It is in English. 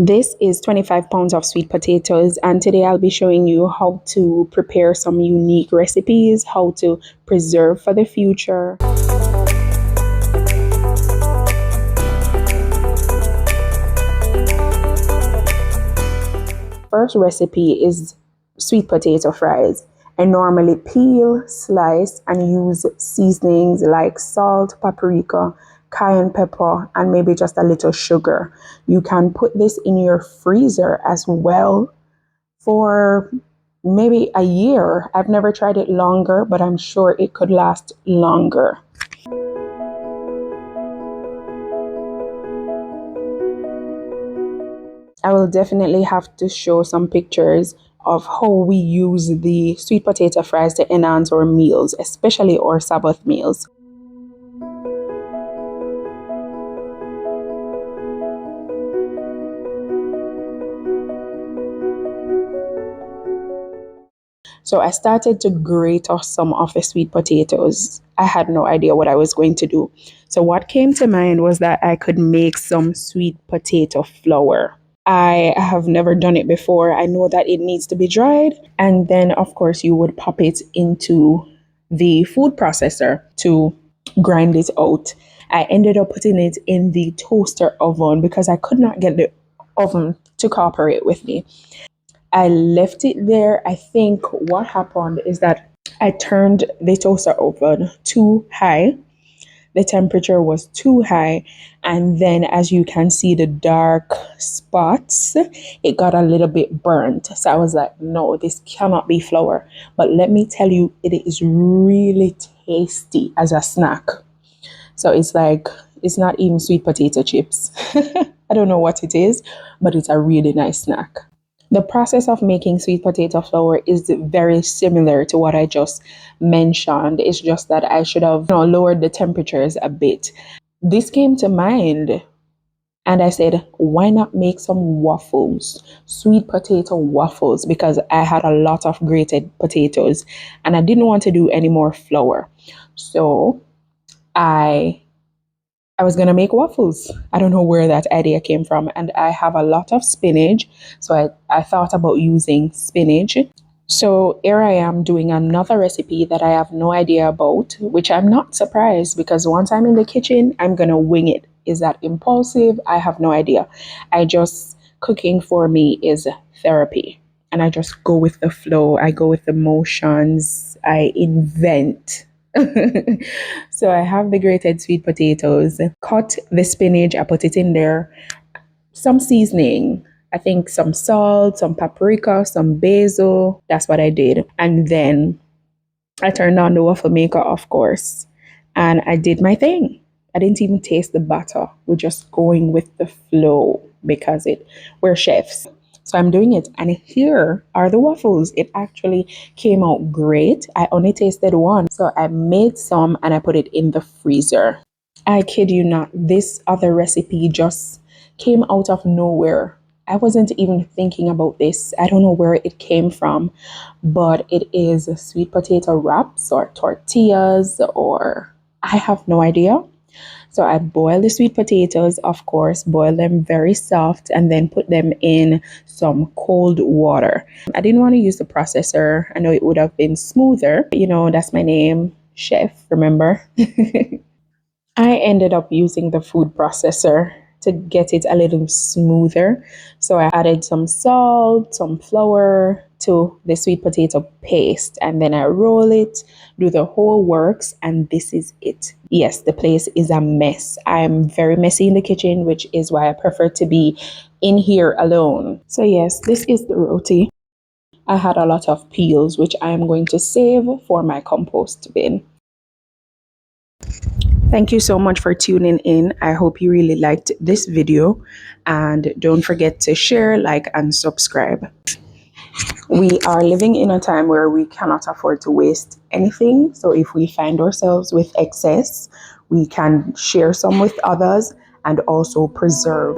This is 25 pounds of sweet potatoes, and today I'll be showing you how to prepare some unique recipes, how to preserve for the future. First recipe is sweet potato fries. I normally peel, slice, and use seasonings like salt, paprika, cayenne pepper, and maybe just a little sugar. You can put this in your freezer as well for maybe a year. I've never tried it longer, but I'm sure it could last longer. I will definitely have to show some pictures of how we use the sweet potato fries to enhance our meals, especially our Sabbath meals. So I started to grate off some of the sweet potatoes. I had no idea what I was going to do. So what came to mind was that I could make some sweet potato flour. I have never done it before. I know that it needs to be dried. And then, of course, you would pop it into the food processor to grind it out. I ended up putting it in the toaster oven because I could not get the oven to cooperate with me. I left it there. I think what happened is that I turned the toaster oven too high. The temperature was too high. And then, as you can see, the dark spots, it got a little bit burnt. So I was like, no, this cannot be flour. But let me tell you, it is really tasty as a snack. So it's like, it's not even sweet potato chips. I don't know what it is, but it's a really nice snack. The process of making sweet potato flour is very similar to what I just mentioned. It's just that I should have lowered the temperatures a bit. This came to mind and I said, why not make some waffles, sweet potato waffles, because I had a lot of grated potatoes and I didn't want to do any more flour. So I was going to make waffles. I don't know where that idea came from. And I have a lot of spinach. So I thought about using spinach. So here I am doing another recipe that I have no idea about, which I'm not surprised because once I'm in the kitchen, I'm going to wing it. Is that impulsive? I have no idea. Cooking for me is therapy. And I just go with the flow. I go with the motions. I invent. So I have the grated sweet potatoes, cut the spinach, I put it in there, some seasoning, I think some salt, some paprika, some basil. That's what I did. And then I turned on the waffle maker, of course, and I did my thing. I didn't even taste the butter. We're just going with the flow because we're chefs. So I'm doing it. And here are the waffles. It actually came out great. I only tasted one. So I made some and I put it in the freezer. I kid you not. This other recipe just came out of nowhere. I wasn't even thinking about this. I don't know where it came from, but it is sweet potato wraps or tortillas, or I have no idea. So I boil the sweet potatoes, of course, boil them very soft and then put them in some cold water. I didn't want to use the processor. I know it would have been smoother. That's my name, chef, remember? I ended up using the food processor to get it a little smoother. So I added some salt, some flour to the sweet potato paste, and then I roll it, do the whole works, and this is it. Yes, the place is a mess. I'm very messy in the kitchen, which is why I prefer to be in here alone. So yes, this is the roti. I had a lot of peels, which I am going to save for my compost bin. Thank you so much for tuning in. I hope you really liked this video, and don't forget to share, like, and subscribe. We are living in a time where we cannot afford to waste anything. So if we find ourselves with excess, we can share some with others and also preserve.